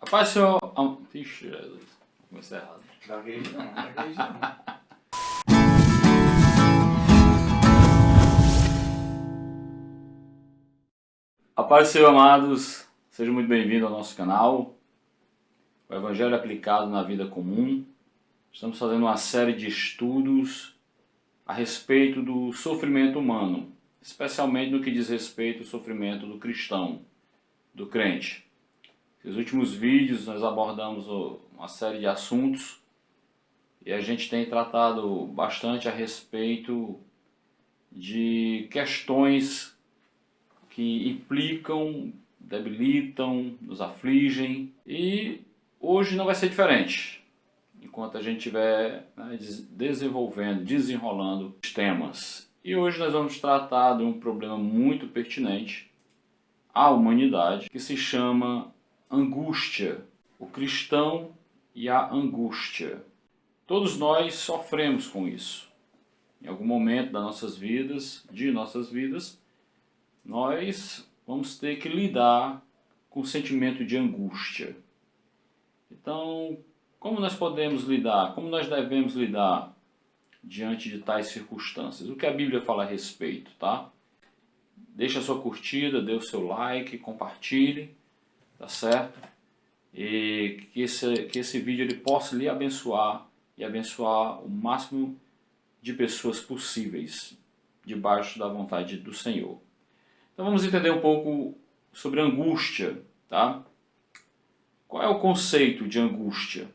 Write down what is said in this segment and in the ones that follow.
Rapaz, senhor... Ixi, Jesus. Comecei errado. Gaguejo não, gaguejo não. Rapaz, senhor amados, sejam muito bem-vindos ao nosso canal. O Evangelho aplicado na vida comum. Estamos fazendo uma série de estudos a respeito do sofrimento humano, especialmente no que diz respeito ao sofrimento do cristão, do crente. Nos últimos vídeos nós abordamos uma série de assuntos e a gente tem tratado bastante a respeito de questões que implicam, debilitam, nos afligem, e hoje não vai ser diferente, enquanto a gente estiver desenrolando os temas. E hoje nós vamos tratar de um problema muito pertinente à humanidade, que se chama angústia, o cristão e a angústia. Todos nós sofremos com isso. Em algum momento das nossas vidas, nós vamos ter que lidar com o sentimento de angústia. Então, como nós podemos lidar? Como nós devemos lidar diante de tais circunstâncias? O que a Bíblia fala a respeito, tá? Deixa a sua curtida, dê o seu like, compartilhe, tá certo? E que esse vídeo ele possa lhe abençoar e abençoar o máximo de pessoas possíveis, debaixo da vontade do Senhor. Então vamos entender um pouco sobre angústia, tá? Qual é o conceito de angústia?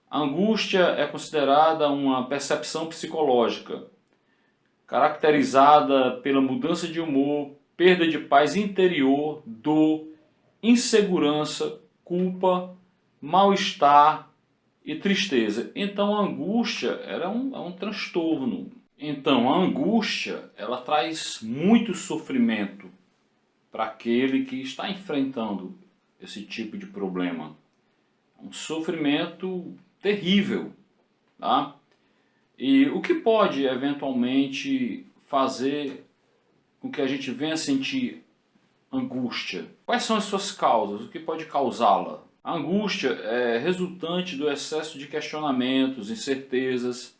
A angústia é considerada uma percepção psicológica, caracterizada pela mudança de humor, perda de paz interior, dor, insegurança, culpa, mal-estar e tristeza. Então a angústia é um transtorno. Então a angústia ela traz muito sofrimento para aquele que está enfrentando esse tipo de problema. Um sofrimento terrível, tá? E o que pode eventualmente fazer com que a gente venha sentir angústia? Quais são as suas causas? O que pode causá-la? A angústia é resultante do excesso de questionamentos, incertezas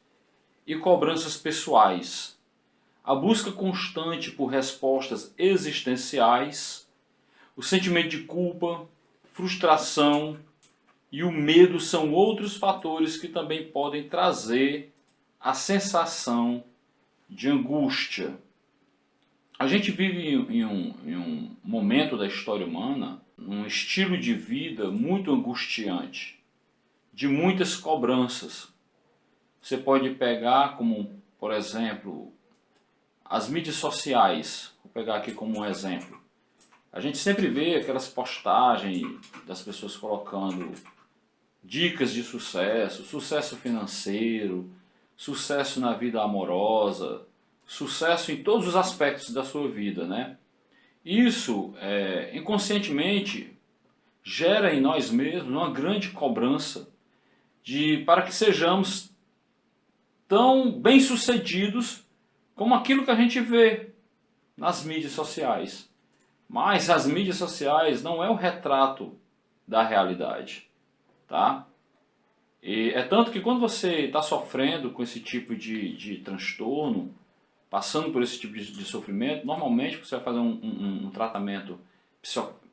e cobranças pessoais. A busca constante por respostas existenciais, o sentimento de culpa, frustração e o medo são outros fatores que também podem trazer a sensação de angústia. A gente vive em um momento da história humana, um estilo de vida muito angustiante, de muitas cobranças. Você pode pegar como, por exemplo, as mídias sociais. Vou pegar aqui como um exemplo. A gente sempre vê aquelas postagens das pessoas colocando dicas de sucesso, sucesso financeiro, sucesso na vida amorosa, sucesso em todos os aspectos da sua vida, né? Isso, inconscientemente, gera em nós mesmos uma grande cobrança para que sejamos tão bem-sucedidos como aquilo que a gente vê nas mídias sociais. Mas as mídias sociais não é o retrato da realidade, tá? E é tanto que quando você está sofrendo com esse tipo de transtorno, passando por esse tipo de sofrimento, normalmente você vai fazer um tratamento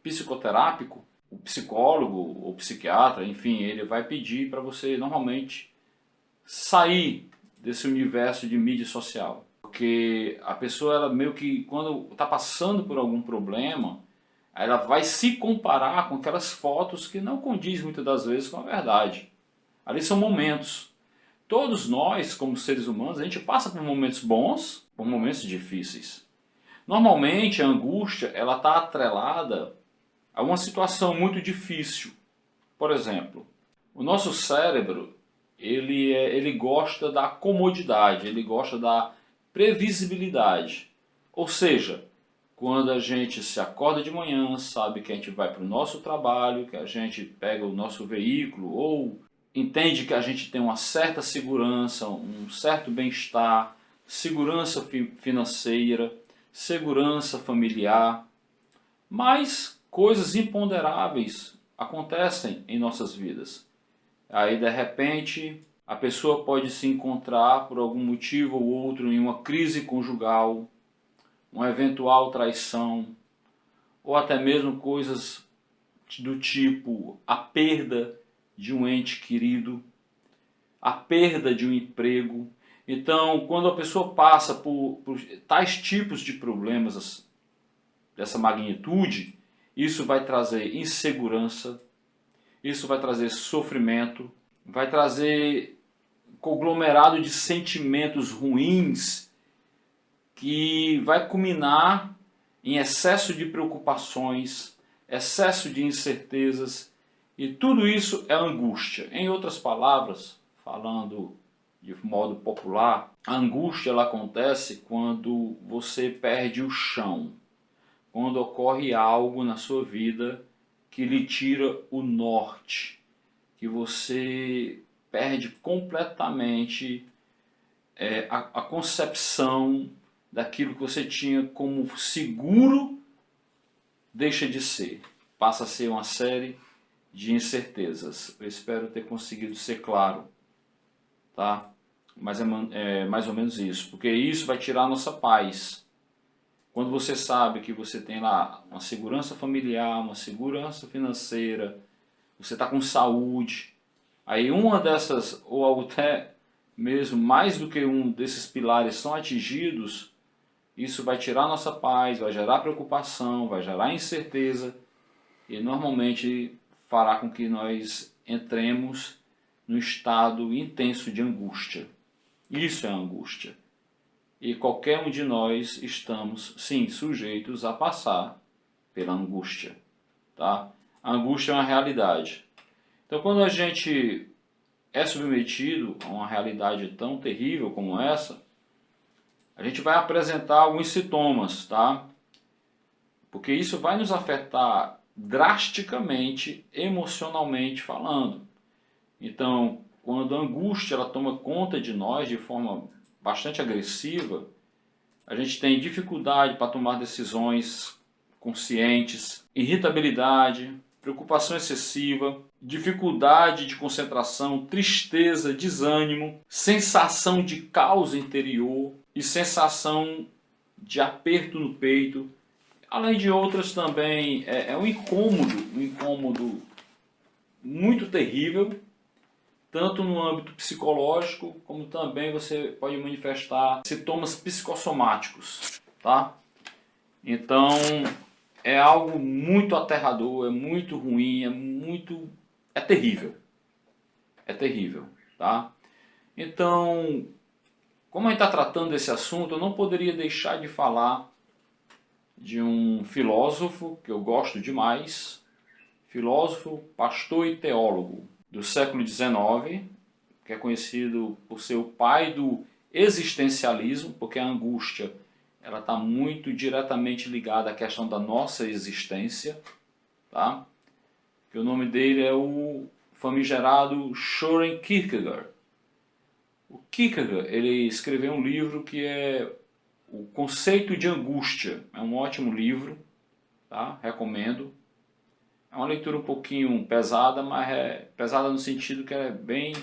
psicoterápico, o psicólogo ou psiquiatra, enfim, ele vai pedir para você normalmente sair desse universo de mídia social. Porque a pessoa, ela meio que, quando está passando por algum problema, ela vai se comparar com aquelas fotos que não condiz muitas das vezes com a verdade. Ali são momentos. Todos nós, como seres humanos, a gente passa por momentos bons, por momentos difíceis. Normalmente a angústia ela está atrelada a uma situação muito difícil. Por exemplo, o nosso cérebro ele gosta da comodidade, ele gosta da previsibilidade. Ou seja, quando a gente se acorda de manhã, sabe que a gente vai para o nosso trabalho, que a gente pega o nosso veículo ou entende que a gente tem uma certa segurança, um certo bem-estar, segurança financeira, segurança familiar, mas coisas imponderáveis acontecem em nossas vidas. Aí de repente a pessoa pode se encontrar por algum motivo ou outro em uma crise conjugal, uma eventual traição, ou até mesmo coisas do tipo a perda de um ente querido, a perda de um emprego. Então, quando a pessoa passa por tais tipos de problemas dessa magnitude, isso vai trazer insegurança, isso vai trazer sofrimento, vai trazer conglomerado de sentimentos ruins que vai culminar em excesso de preocupações, excesso de incertezas, e tudo isso é angústia. Em outras palavras, falando de modo popular, a angústia ela acontece quando você perde o chão, quando ocorre algo na sua vida que lhe tira o norte, que você perde completamente a concepção daquilo que você tinha como seguro, deixa de ser, passa a ser uma série de incertezas. Eu espero ter conseguido ser claro, tá? Mas é mais ou menos isso, porque isso vai tirar a nossa paz. Quando você sabe que você tem lá uma segurança familiar, uma segurança financeira, você está com saúde, aí uma dessas, ou até mesmo mais do que um desses pilares são atingidos, isso vai tirar a nossa paz, vai gerar preocupação, vai gerar incerteza e normalmente fará com que nós entremos no estado intenso de angústia. Isso é angústia. E qualquer um de nós estamos, sim, sujeitos a passar pela angústia. Tá? A angústia é uma realidade. Então, quando a gente é submetido a uma realidade tão terrível como essa, a gente vai apresentar alguns sintomas, tá? Porque isso vai nos afetar drasticamente, emocionalmente falando. Então, quando a angústia ela toma conta de nós de forma bastante agressiva, a gente tem dificuldade para tomar decisões conscientes, irritabilidade, preocupação excessiva, dificuldade de concentração, tristeza, desânimo, sensação de caos interior e sensação de aperto no peito, além de outras também. É um incômodo muito terrível, tanto no âmbito psicológico, como também você pode manifestar sintomas psicossomáticos, tá? Então, é algo muito aterrador, é muito ruim, é terrível. É terrível, tá? Então, como a gente está tratando desse assunto, eu não poderia deixar de falar de um filósofo que eu gosto demais, filósofo, pastor e teólogo do século XIX, que é conhecido por ser o pai do existencialismo, porque a angústia ela está muito diretamente ligada à questão da nossa existência, tá? Que o nome dele é o famigerado Søren Kierkegaard. O Kierkegaard ele escreveu um livro que é O Conceito de Angústia. É um ótimo livro, tá? Recomendo. É uma leitura um pouquinho pesada, mas é pesada no sentido que ela é bem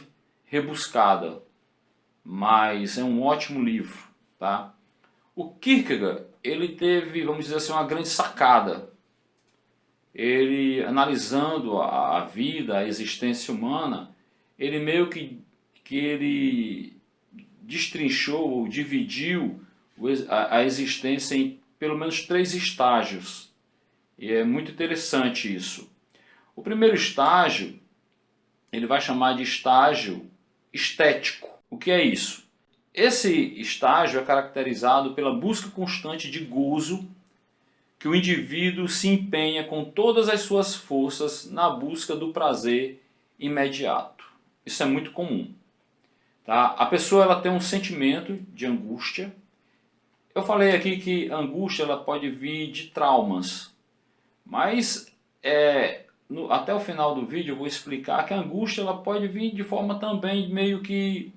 rebuscada, mas é um ótimo livro, tá? O Kierkegaard, ele teve, vamos dizer assim, uma grande sacada. Ele, analisando a vida, a existência humana, ele meio que ele destrinchou ou dividiu a existência em pelo menos 3 estágios. E é muito interessante isso. O primeiro estágio, ele vai chamar de estágio estético. O que é isso? Esse estágio é caracterizado pela busca constante de gozo que o indivíduo se empenha com todas as suas forças na busca do prazer imediato. Isso é muito comum. Tá? A pessoa ela tem um sentimento de angústia. Eu falei aqui que a angústia ela pode vir de traumas, mas até o final do vídeo eu vou explicar que a angústia ela pode vir de forma também meio que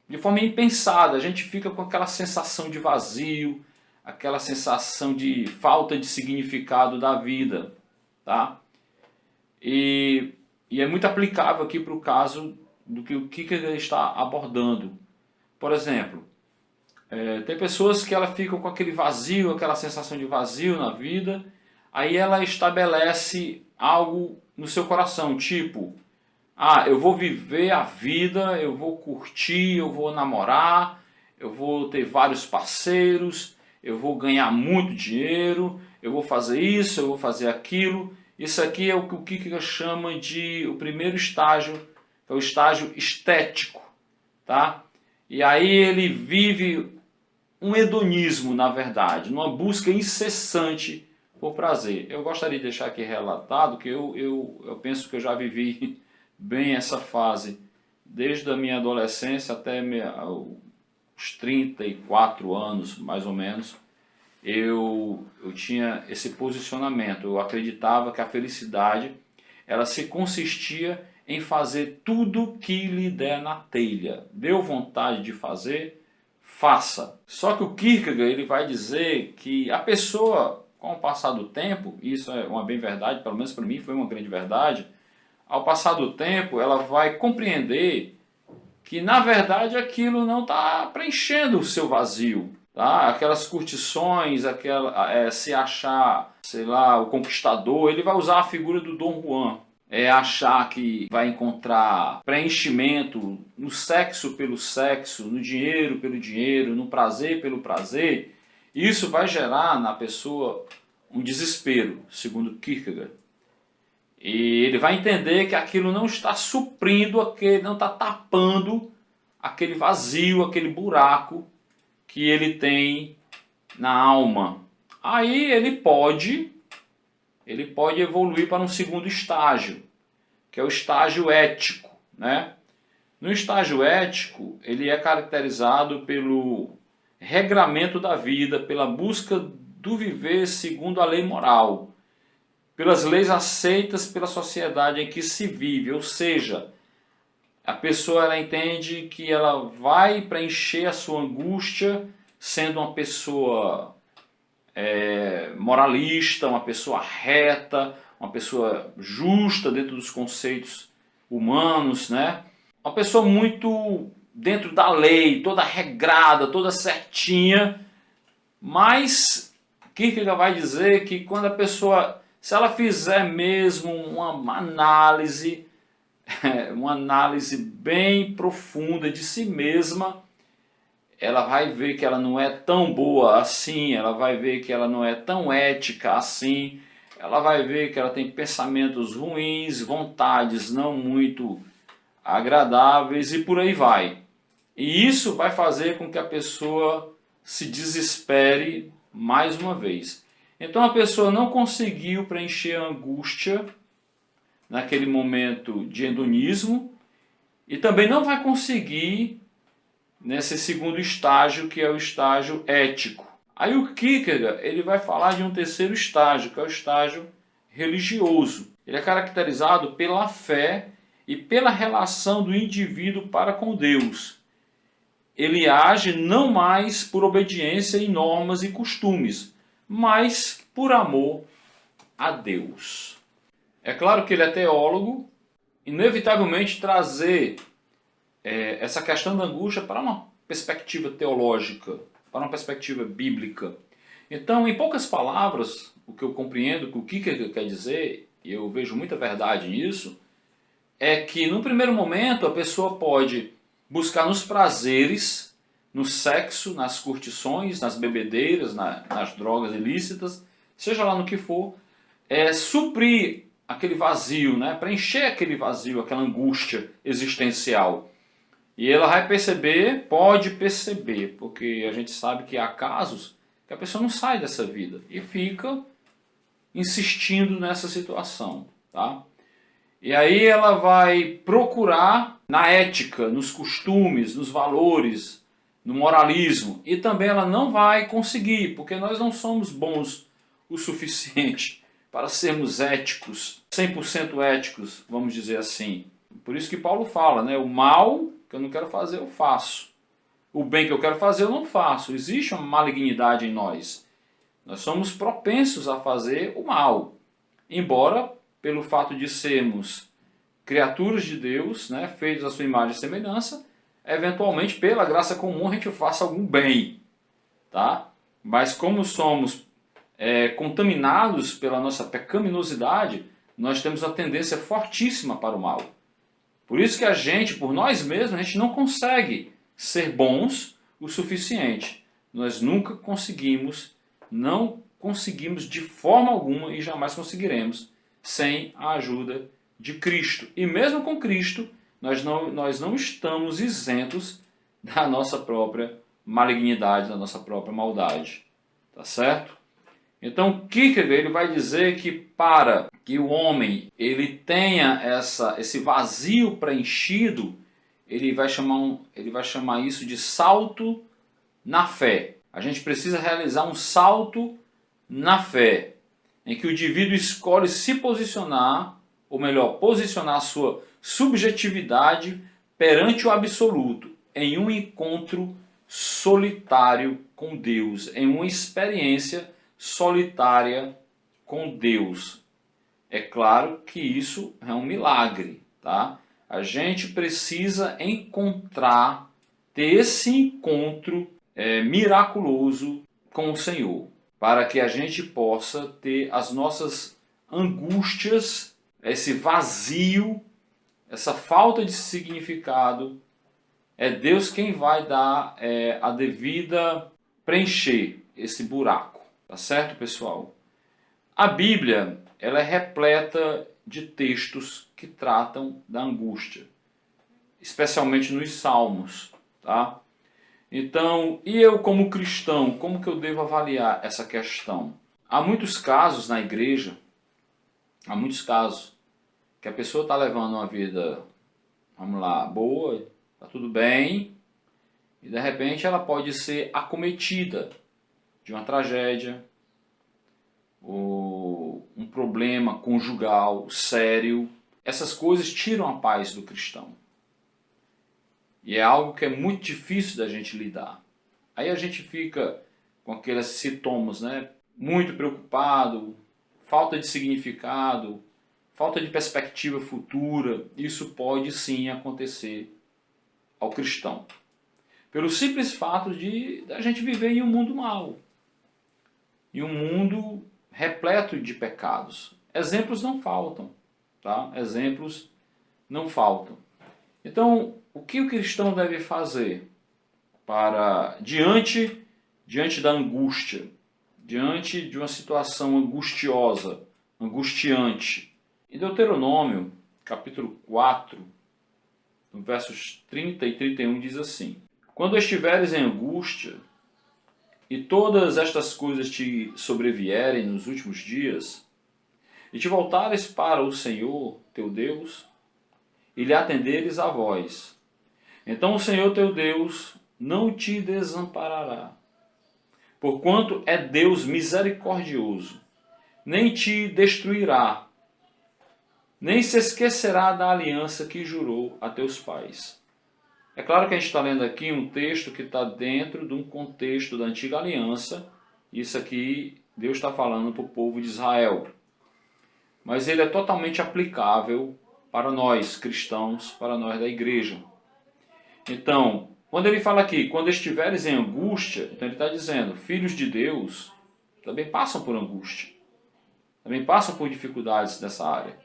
de forma impensada. A gente fica com aquela sensação de vazio, aquela sensação de falta de significado da vida, tá? E é muito aplicável aqui para o caso do que o Kierkegaard está abordando. Por exemplo, tem pessoas que ela ficam com aquele vazio, aquela sensação de vazio na vida, aí ela estabelece algo no seu coração, tipo, eu vou viver a vida, eu vou curtir, eu vou namorar, eu vou ter vários parceiros, eu vou ganhar muito dinheiro, eu vou fazer isso, eu vou fazer aquilo. Isso aqui é o que o Kierkegaard chama de o primeiro estágio, que é o estágio estético, tá? E aí ele vive um hedonismo, na verdade, numa busca incessante por prazer. Eu gostaria de deixar aqui relatado que eu penso que eu já vivi bem essa fase, desde a minha adolescência até os 34 anos, mais ou menos. Eu tinha esse posicionamento, eu acreditava que a felicidade ela se consistia em fazer tudo que lhe der na telha. Deu vontade de fazer, faça. Só que o Kierkegaard ele vai dizer que a pessoa, com o passar do tempo, isso é uma bem verdade, pelo menos para mim foi uma grande verdade, ao passar do tempo ela vai compreender que na verdade aquilo não está preenchendo o seu vazio. Tá? Aquelas curtições, se achar, sei lá, o conquistador, ele vai usar a figura do Dom Juan. Achar que vai encontrar preenchimento no sexo pelo sexo, no dinheiro pelo dinheiro, no prazer pelo prazer. Isso vai gerar na pessoa um desespero, segundo Kierkegaard. E ele vai entender que aquilo não está suprindo, não está tapando aquele vazio, aquele buraco que ele tem na alma. Aí ele pode evoluir para um segundo estágio, que é o estágio ético, né? No estágio ético, ele é caracterizado pelo regramento da vida, pela busca do viver segundo a lei moral, pelas leis aceitas pela sociedade em que se vive, ou seja, a pessoa ela entende que ela vai preencher a sua angústia sendo uma pessoa moralista, uma pessoa reta, uma pessoa justa dentro dos conceitos humanos, né? Uma pessoa muito dentro da lei, toda regrada, toda certinha, mas Kierkegaard vai dizer que quando a pessoa, se ela fizer mesmo uma análise bem profunda de si mesma, ela vai ver que ela não é tão boa assim, ela vai ver que ela não é tão ética assim, ela vai ver que ela tem pensamentos ruins, vontades não muito agradáveis e por aí vai. E isso vai fazer com que a pessoa se desespere mais uma vez. Então a pessoa não conseguiu preencher a angústia naquele momento de hedonismo e também não vai conseguir nesse segundo estágio, que é o estágio ético. Aí o Kierkegaard ele vai falar de um terceiro estágio, que é o estágio religioso. Ele é caracterizado pela fé e pela relação do indivíduo para com Deus. Ele age não mais por obediência em normas e costumes, mas por amor a Deus. É claro que ele é teólogo, inevitavelmente trazer essa questão da angústia para uma perspectiva teológica, para uma perspectiva bíblica. Então, em poucas palavras, o que eu compreendo que o Kierkegaard quer dizer, e eu vejo muita verdade nisso, é que no primeiro momento a pessoa pode buscar nos prazeres, no sexo, nas curtições, nas bebedeiras, nas drogas ilícitas, seja lá no que for, suprir aquele vazio, né? Preencher aquele vazio, aquela angústia existencial. E ela vai perceber, pode perceber, porque a gente sabe que há casos que a pessoa não sai dessa vida e fica insistindo nessa situação, tá? E aí ela vai procurar na ética, nos costumes, nos valores, no moralismo, e também ela não vai conseguir, porque nós não somos bons o suficiente para sermos éticos, 100% éticos, vamos dizer assim. Por isso que Paulo fala, né? O mal que eu não quero fazer, eu faço. O bem que eu quero fazer, eu não faço. Existe uma malignidade em nós. Nós somos propensos a fazer o mal. embora pelo fato de sermos criaturas de Deus, né, feitos à sua imagem e semelhança, eventualmente pela graça comum a gente faça algum bem, tá? Mas como somos contaminados pela nossa pecaminosidade, nós temos uma tendência fortíssima para o mal. Por isso que a gente, por nós mesmos, a gente não consegue ser bons o suficiente. Nós nunca conseguimos, não conseguimos de forma alguma e jamais conseguiremos sem a ajuda de Cristo. E mesmo com Cristo, nós não estamos isentos da nossa própria malignidade, da nossa própria maldade. Tá certo? Então Kierkegaard ele vai dizer que para que o homem ele tenha esse vazio preenchido, ele vai chamar isso de salto na fé. A gente precisa realizar um salto na fé, em que o indivíduo escolhe se posicionar, ou melhor, posicionar a sua subjetividade perante o absoluto, em um encontro solitário com Deus, em uma experiência solitária com Deus. É claro que isso é um milagre, tá? A gente precisa encontrar, ter esse encontro miraculoso com o Senhor, para que a gente possa ter as nossas angústias, esse vazio, essa falta de significado. É Deus quem vai dar a devida preencher esse buraco. Tá certo, pessoal? A Bíblia ela é repleta de textos que tratam da angústia, especialmente nos Salmos, tá? Então, e eu como cristão, como que eu devo avaliar essa questão? Há muitos casos na igreja, há muitos casos que a pessoa está levando uma vida, vamos lá, boa, está tudo bem, e de repente ela pode ser acometida de uma tragédia, ou um problema conjugal sério. Essas coisas tiram a paz do cristão. E é algo que é muito difícil da gente lidar. Aí a gente fica com aqueles sintomas, né? Muito preocupado, falta de significado, falta de perspectiva futura. Isso pode sim acontecer ao cristão. Pelo simples fato de a gente viver em um mundo mau. Em um mundo repleto de pecados. Exemplos não faltam, tá? Exemplos não faltam. Então, o que o cristão deve fazer para diante da angústia, diante de uma situação angustiosa, angustiante? Em Deuteronômio, capítulo 4, no versos 30 e 31 diz assim: quando estiveres em angústia, e todas estas coisas te sobrevierem nos últimos dias, e te voltares para o Senhor teu Deus, e lhe atenderes a voz, então o Senhor teu Deus não te desamparará, porquanto é Deus misericordioso, nem te destruirá, nem se esquecerá da aliança que jurou a teus pais. É claro que a gente está lendo aqui um texto que está dentro de um contexto da antiga aliança. Isso aqui Deus está falando para o povo de Israel. Mas ele é totalmente aplicável para nós cristãos, para nós da igreja. Então, quando ele fala aqui, quando estiveres em angústia, então ele está dizendo, filhos de Deus também passam por angústia. Também passam por dificuldades nessa área.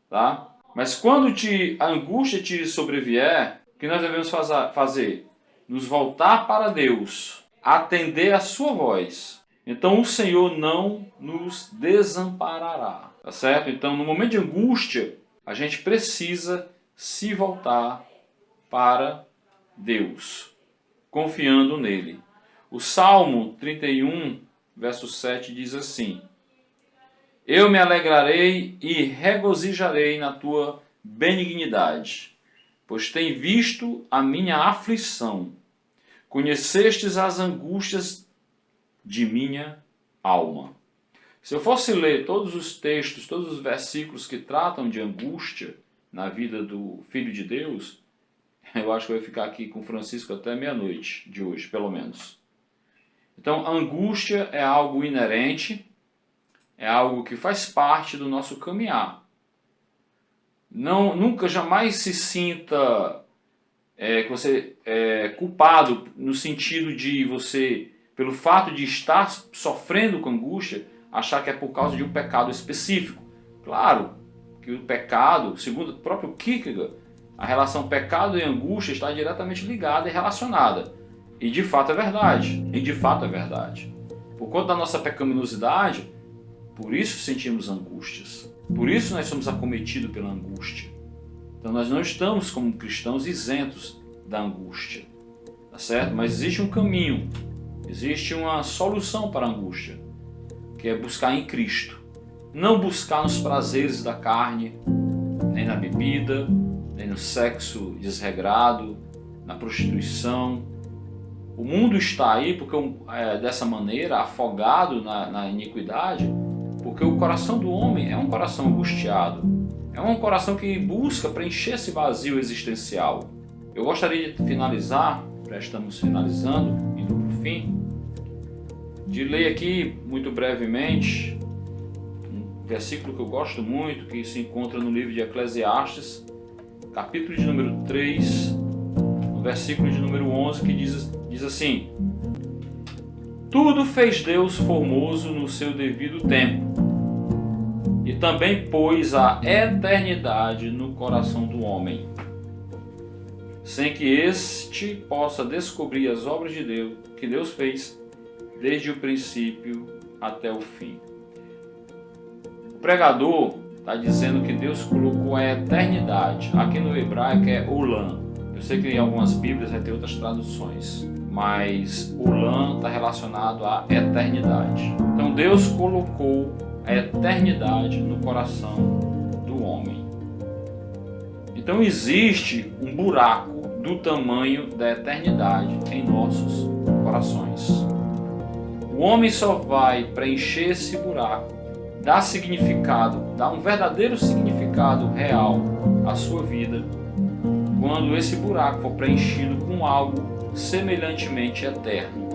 Tá? Mas quando a angústia te sobrevier, o que nós devemos fazer? Nos voltar para Deus, atender a sua voz. Então o Senhor não nos desamparará, tá certo? Então no momento de angústia, a gente precisa se voltar para Deus, confiando nele. O Salmo 31, verso 7 diz assim: eu me alegrarei e regozijarei na tua benignidade, pois tem visto a minha aflição, conhecestes as angústias de minha alma. Se eu fosse ler todos os textos, todos os versículos que tratam de angústia na vida do Filho de Deus, eu acho que eu ia ficar aqui com Francisco até meia-noite de hoje, pelo menos. Então, a angústia é algo inerente é algo que faz parte do nosso caminhar. Nunca, jamais se sinta que você é culpado no sentido de você, pelo fato de estar sofrendo com angústia, achar que é por causa de um pecado específico. Claro que o pecado, segundo o próprio Kierkegaard, a relação pecado e angústia está diretamente ligada e relacionada. E de fato é verdade. Por conta da nossa pecaminosidade, por isso sentimos angústias. Por isso nós somos acometidos pela angústia. Então nós não estamos como cristãos isentos da angústia. Tá certo? Mas existe um caminho, existe uma solução para a angústia, que é buscar em Cristo. Não buscar nos prazeres da carne, nem na bebida, nem no sexo desregrado, na prostituição. O mundo está aí porque dessa maneira, afogado na iniquidade, porque o coração do homem é um coração angustiado, é um coração que busca preencher esse vazio existencial. Eu gostaria de finalizar, já estamos finalizando, indo para o fim, de ler aqui muito brevemente um versículo que eu gosto muito, que se encontra no livro de Eclesiastes, capítulo de número 3, no versículo de número 11, que diz assim: tudo fez Deus formoso no seu devido tempo, e também pôs a eternidade no coração do homem, sem que este possa descobrir as obras de Deus, que Deus fez desde o princípio até o fim. O pregador está dizendo que Deus colocou a eternidade, aqui no hebraico é olam. Eu sei que em algumas bíblias vai ter outras traduções, mas olam está relacionado à eternidade. Então Deus colocou a eternidade no coração do homem. Então existe um buraco do tamanho da eternidade em nossos corações. O homem só vai preencher esse buraco, dar significado, dar um verdadeiro significado real à sua vida, quando esse buraco for preenchido com algo semelhantemente eterno.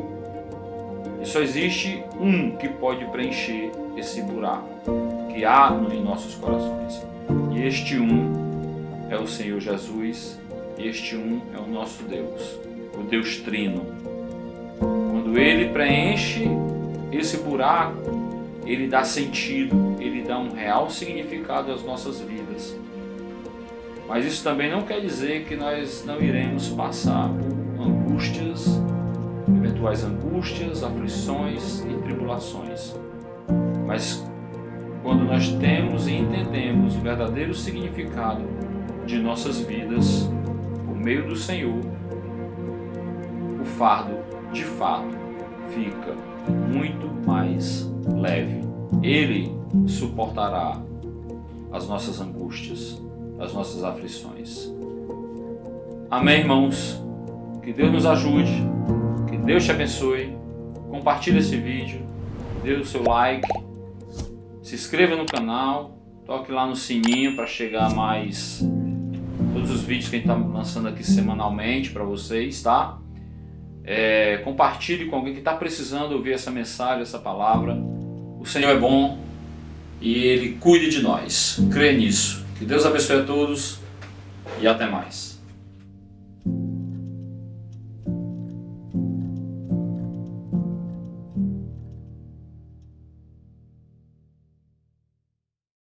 E só existe um que pode preencher esse buraco que há em nossos corações. E este um é o Senhor Jesus, e este um é o nosso Deus, o Deus Trino. Quando Ele preenche esse buraco, Ele dá sentido, Ele dá um real significado às nossas vidas. Mas isso também não quer dizer que nós não iremos passar por angústias, eventuais angústias, aflições e tribulações. Mas quando nós temos e entendemos o verdadeiro significado de nossas vidas, por meio do Senhor, o fardo, de fato, fica muito mais leve. Ele suportará as nossas angústias, as nossas aflições. Amém, irmãos? Que Deus nos ajude, que Deus te abençoe. Compartilhe esse vídeo, dê o seu like, se inscreva no canal, toque lá no sininho para chegar mais todos os vídeos que a gente está lançando aqui semanalmente para vocês, tá? Compartilhe com alguém que está precisando ouvir essa mensagem, essa palavra. O Senhor é bom e Ele cuida de nós. Crê nisso. Que Deus abençoe a todos e até mais.